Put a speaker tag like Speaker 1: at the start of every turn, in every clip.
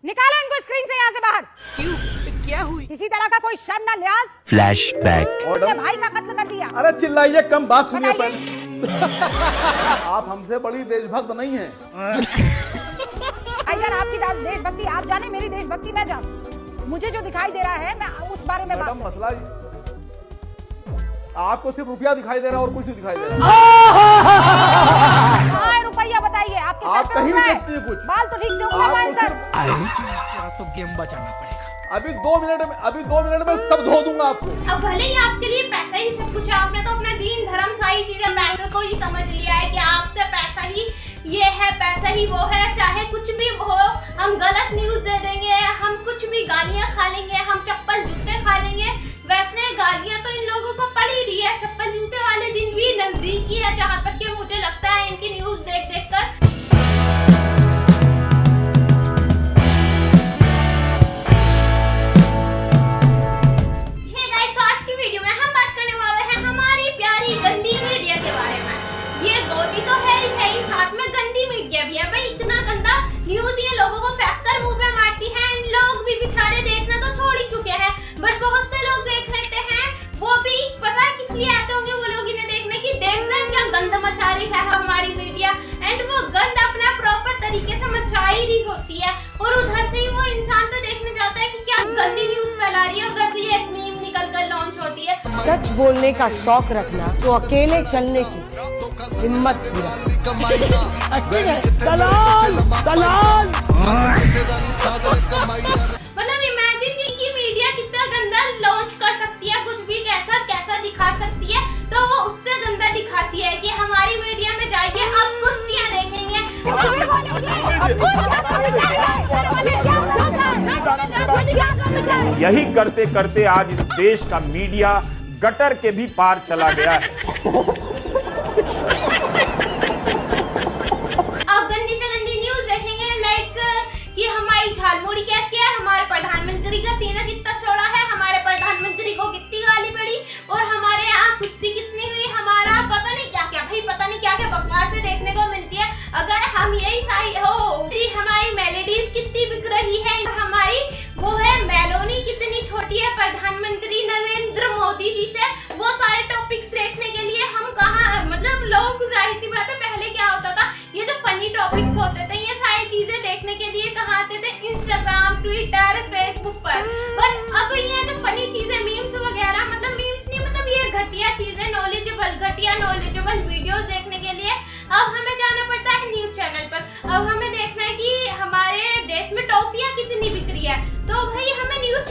Speaker 1: निकालो इनको स्क्रीन से यहाँ से बाहर।
Speaker 2: क्यों? क्या हुई?
Speaker 1: किसी तरह का कोई शर्म ना लिहाज।
Speaker 3: फ्लैशबैक।
Speaker 1: अपने भाई का कत्ल कर दिया।
Speaker 4: अरे चिल्लाइए कम, बात सुनिए
Speaker 1: बताइए।
Speaker 4: पहले। आप हमसे बड़ी देशभक्त नहीं हैं।
Speaker 1: भाईजान आपकी देशभक्ति आप जाने, मेरी देशभक्ति मैं जानूं। मुझे जो दिखाई दे रहा है मैं उस बारे में बात
Speaker 4: मैडम मसला आपको सिर्फ रुपया दिखाई दे रहा है और कुछ नहीं दिखाई दे रहा।
Speaker 1: कहाँ है रुपया बताइए। आपके
Speaker 4: आप
Speaker 1: सर पे
Speaker 4: कहीं
Speaker 1: उगला
Speaker 4: भी
Speaker 1: है?
Speaker 4: देखती है कुछ।
Speaker 1: बाल तो ठीक से उगला हुआ है सर।
Speaker 2: तो गेम बचाना पड़ेगा।
Speaker 4: अभी 2 मिनट में सब धो दूंगा आपको।
Speaker 5: अब भले ही आपके लिए पैसा ही सब कुछ है, आपने तो अपना दीन धर्म सारी चीजें पैसे को ही समझ लिया है कि आपसे पैसा ही ये है, पैसा ही वो है। चाहे कुछ भी हो, हम गलत न्यूज दे देंगे, हम कुछ भी गालियां खा लेंगे, हम चप्पल जूते खा लेंगे। वैसे गालियां तो इन लोगों को पड़ ही रही है। चप्पल जूते वाले दिन भी नजदीक ही है, जहाँ तक कि मुझे लगता है इनकी न्यूज देख देख कर। होती है और उधर से ही वो इंसान तो देखने जाता है कि क्या गंदी न्यूज फैला रही है, उधर से ये एक मीम निकल कर लॉन्च होती है।
Speaker 1: सच बोलने का शौक रखना तो अकेले चलने की हिम्मत भी
Speaker 5: मतलब इमेजिन कि मीडिया कितना गंदा लॉन्च कर सकती है, कुछ भी कैसा कैसा दिखा सकती है, तो वो उससे गंदा दिखाती है कि हमारी मीडिया में जाइए आप कुश्तियां देखेंगे।
Speaker 6: यही करते करते आज इस देश का मीडिया गटर के भी पार चला गया है।
Speaker 5: आप गंदी से गंदी न्यूज देखेंगे, लाइक कि हमारी झालमुड़ी कैसी है, हमारे प्रधानमंत्री का सीना कितना चौड़ा है, हमारे प्रधानमंत्री को कितनी गाली पड़ी और हमारे यहाँ कुश्ती कितनी हुई, हमारा पता नहीं क्या क्या, भाई पता नहीं क्या क्या बकवासें देखने को मिलती है। अगर हम यही सही हो, हमारी मेलोडीज कितनी बिक रही है, हमारी वो है मेलोनी कितनी छोटी है प्रधानमंत्री नरेंद्र मोदी जी से, वो सारे टॉपिक्स देखने के लिए हम कहाँ, मतलब लोग जाहिर सी बात है पहले क्या होता था, ये जो फनी टॉपिक्स होते थे ये सारी चीजें देखने के लिए कहाँ आते थे, इंस्टाग्राम, ट्विटर, फेसबुक पर। बट अब ये जो फनी चीजें, मीम्स वगैरह, मतलब मीम्स नहीं, मतलब ये घटिया चीजें, घटिया नॉलेजेबल वीडियोस देखने के लिए अब हमें जाना पड़ता है न्यूज चैनल पर। अब हमें देखना है कि हमारे देश में टॉफियां कितनी बिक रही है, तो भाई हमें न्यूज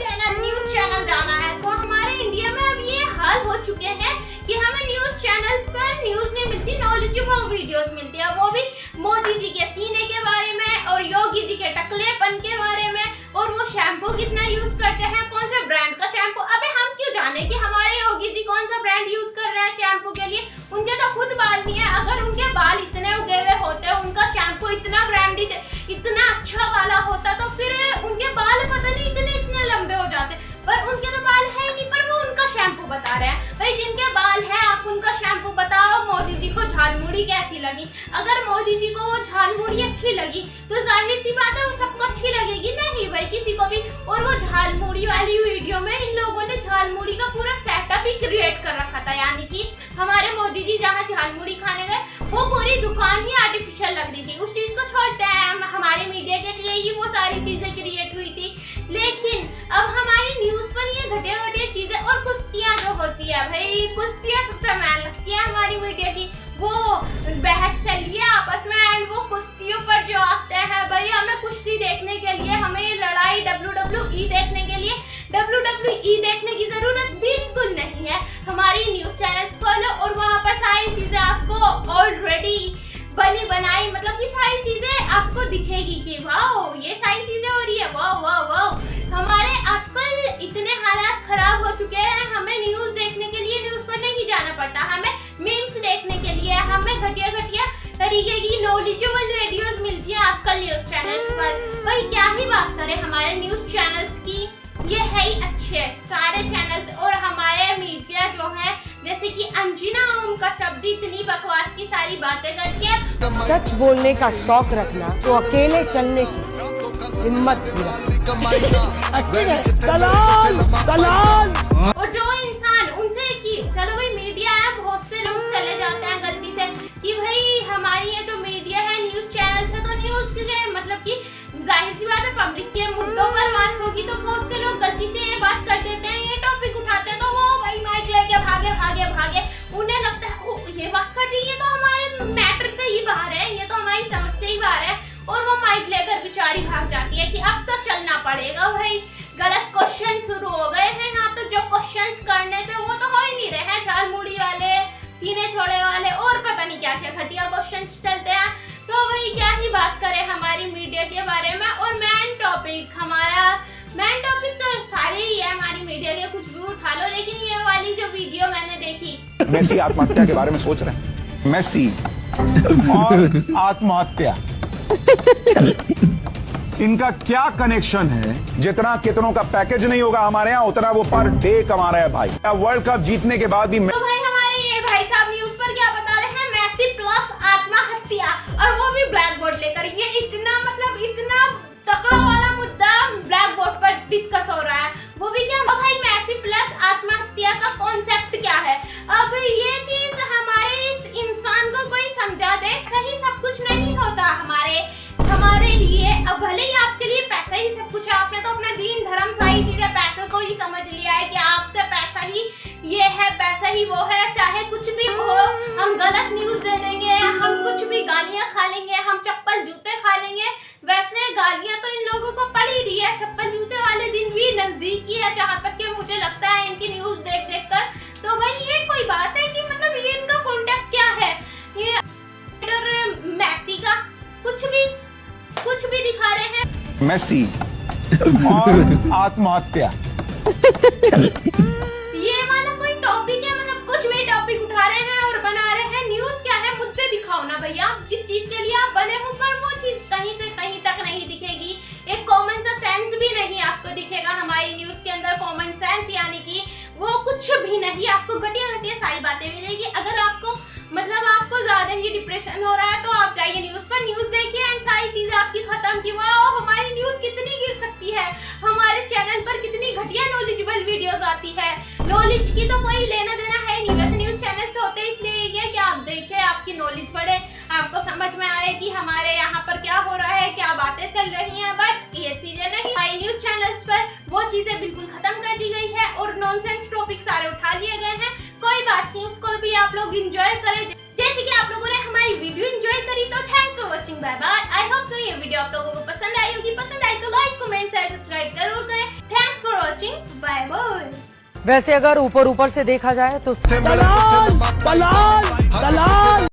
Speaker 5: चैनल जाना है। तो हमारे इंडिया में अब ये हाल हो चुके हैं कि हमें न्यूज चैनल पर न्यूज नहीं मिलती, नॉलेजेबल वीडियोस मिलती है, वो भी मोदी जी के सीने के बारे में और योगी जी के टकलेपन के बारे में, और वो शैम्पू कितना यूज करते हैं, कौन सा ब्रांड का शैम्पू। अबे हम क्यों जाने कि हमारे योगी जी कौन सा ब्रांड यूज कर रहे हैं शैम्पू के लिए, उनके तो खुद बाल नहीं है। अगर उनके बाल इतने उगे हुए होते, उनका शैम्पू इतना ब्रांडेड, इतना अच्छा वाला होता, तो फिर उनके बाल पता नहीं इतने लंबे हो जाते, पर उनके तो बाल है नहीं, पर वो उनका शैम्पू बता रहे हैं। भाई जिनके बाल है आप उनका शैम्पू बताओ। मोदी जी को झालमुड़ी कैसी लगी? अगर मोदी जी को वो झालमुड़ी अच्छी लगी तो जाहिर सी बात है वो सबको अच्छी लगेगी, नहीं भाई किसी को भी। और वो झालमुड़ी वाली वीडियो में इन लोगों ने झालमुड़ी का पूरा सेटअप ही क्रिएट कर रखा था, यानी कि हमारे मोदी जी जहाँ झालमुड़ी खाने गए वो पूरी दुकान ही आर्टिफिशियल लग रही थी। उस चीज को छोड़ते हैं, हमारे मीडिया के लिए ही वो सारी चीजें क्रिएट हुई थी। लेकिन अब हमारी न्यूज पर ये घटिया चीजें, और कुश्तियां जो होती है भाई, कुश्तियां सबसे मैन लगती है हमारी मीडिया की। वो बहस चलिए आपस में एंड वो कुश्तियों पर जो आते हैं, भाई हमें कुश्ती देखने के लिए, हमें लड़ाई WWE देखने के लिए WWE देखने की जरूरत बिल्कुल नहीं है। हमारी न्यूज चैनल्स खोलो और वहाँ पर सारी चीजें आपको ऑलरेडी बनी बनाई, मतलब कि सारी चीजें आपको दिखेगी कि वाओ ये सारी चीजें हो रही है, वाओ वाओ वाओ। हमारे आजकल इतने हालात खराब हो चुके हैं, हमें न्यूज देखने के लिए न्यूज पर नहीं जाना पड़ता, हमें मीम्स देखने के लिए हमें घटिया तरीके की नॉलेजेबल वीडियोस मिलती है आजकल न्यूज चैनल पर। भाई क्या ही बात करें हमारे न्यूज चैनल्स की, ये है ही अच्छे सारे चैनल्स। और हमारे मीडिया जो है, जैसे कि अंजना ओम का सब्जी, इतनी बकवास की सारी बातें करती है।
Speaker 1: सच बोलने का शौक रखना तो अकेले चलने की
Speaker 2: हिम्मत दलाल दलाल।
Speaker 5: और जो इंसान उनसे कि चलो भाई मीडिया है, बहुत से लोग चले जाते हैं गलती से कि भाई हमारी ये जो मीडिया है न्यूज चैनल है, तो न्यूज के मतलब कि जाहिर सी बात है पब्लिक के मुद्दों पर बात होगी तो बहुत से लोग गलती से ये बात कर देते हैं, ये टॉपिक उठाते हैं तो वो भाई माइक लेके भागे भागे भागे। उन्हें लगता है ओ ये बात कर रही है तो हमारे मैटर से ही बाहर है, ये तो हमारी समझ से ही बाहर है, और वो माइक लेकर बेचारी भाग जाती है कि अब तो चलना पड़ेगा भाई। गलत क्वेश्चन शुरू हो गए हैं यहाँ, तो जो क्वेश्चंस करने थे वो तो हो ही नहीं रहे हैं, झालमुड़ी वाले, सीने छोड़े वाले और पता नहीं क्या क्या घटिया क्वेश्चंस चलते हैं। तो भाई क्या ही बात करें हमारी मीडिया के बारे में। और मेन टॉपिक तो सारे ही है हमारी मीडिया के, कुछ भी उठा लो, लेकिन ये वाली जो वीडियो मैंने देखी,
Speaker 3: मेसी आत्महत्या के बारे में सोच रहे हैं। मेसी और आत्महत्या, इनका क्या कनेक्शन है? जितना कितनों का पैकेज नहीं होगा हमारे यहाँ, उतना वो पर डे कमा रहे हैं भाई। वर्ल्ड कप जीतने के बाद भी
Speaker 5: तो भाई हमारे ये भाई साहब न्यूज पर क्या बता रहे हैं, मेसी प्लस आत्महत्या, और वो भी ब्लैक बोर्ड लेकर। ये इतना मतलब इतना तकड़ा वाला मुद्दा ब्लैक बोर्ड पर डिस्कस हो रहा है, वो भी क्या भाई मेसी प्लस आत्महत्या का कॉन्सेप्ट क्या है। अब ये चीज हमारे इस इंसान को कोई समझा दे, सही सब कुछ नहीं होता हमारे लिए। अब भले ही आपके लिए पैसा ही सब कुछ है, आपने तो अपना दीन धर्म सारी चीजें पैसे को ही समझ लिया है कि आपसे पैसा ही ये है, पैसा ही वो है, चाहे कुछ भी हो हम गलत न्यूज दे देंगे, हम कुछ भी गालियां खा लेंगे, हम चप्पल जूते खा लेंगे। वैसे गालियां तो इन लोगों को पड़ ही रही है, चप्पल जूते वाले दिन भी नजदीक ही है, जहां तक कि मुझे लगता है इनकी न्यूज देख देख कर। तो भाई ये कोई बात है कि मतलब ये इनका कॉन्टेक्ट क्या है, ये मेसी का कुछ भी दिखा रहे हैं।
Speaker 3: मेसी और आत्महत्या,
Speaker 5: ये वाला कोई टॉपिक है, मतलब कुछ भी टॉपिक उठा रहे हैं और बना रहे हैं। न्यूज क्या है, मुद्दे दिखाओ ना भैया, जिस चीज के लिए आप बने हो, पर वो चीज कहीं से कहीं तक नहीं दिखेगी। एक कॉमन सा सेंस भी नहीं आपको दिखेगा हमारी न्यूज के अंदर। कॉमन सेंस यानी कि वो कुछ भी नहीं, आपको घटिया सारी बातें मिलेगी। अगर आपको मतलब आपको ज्यादा ही डिप्रेशन हो रहा है तो आप जाइए न्यूज पर, न्यूज देखिए, एंड सारी चीजें आपकी खत्म की। वाह हमारी न्यूज कितनी गिर सकती है, हमारे चैनल पर कितनी घटिया नॉलेजेबल वीडियोस आती है। नॉलेज की तो कोई लेना देना है नहीं, वैसे न्यूज चैनल्स होते इसलिए ये कि आप देखें, आपकी नॉलेज बढ़े, आपको समझ में आए कि हमारे यहाँ पर क्या हो रहा है, क्या बातें चल रही हैं। बट ये चीजें नहीं, हमारी न्यूज चैनल्स पर वो चीजें बिल्कुल खत्म कर दी गई है और नॉनसेंस टॉपिक सारे उठा लिए गए हैं। कोई बात नहीं, उसको भी आप लोग एंजॉय करें जैसे कि आप लोगों ने हमारी वीडियो एंजॉय करी। तो thanks for watching, bye bye. I hope so ये वीडियो आप लोगों को पसंद आई होगी, पसंद आई तो लाइक कमेंट शेयर सब्सक्राइब जरूर करें। Thanks for watching, bye bye.
Speaker 2: वैसे अगर ऊपर से देखा जाए तो दलाल दलाल दलाल।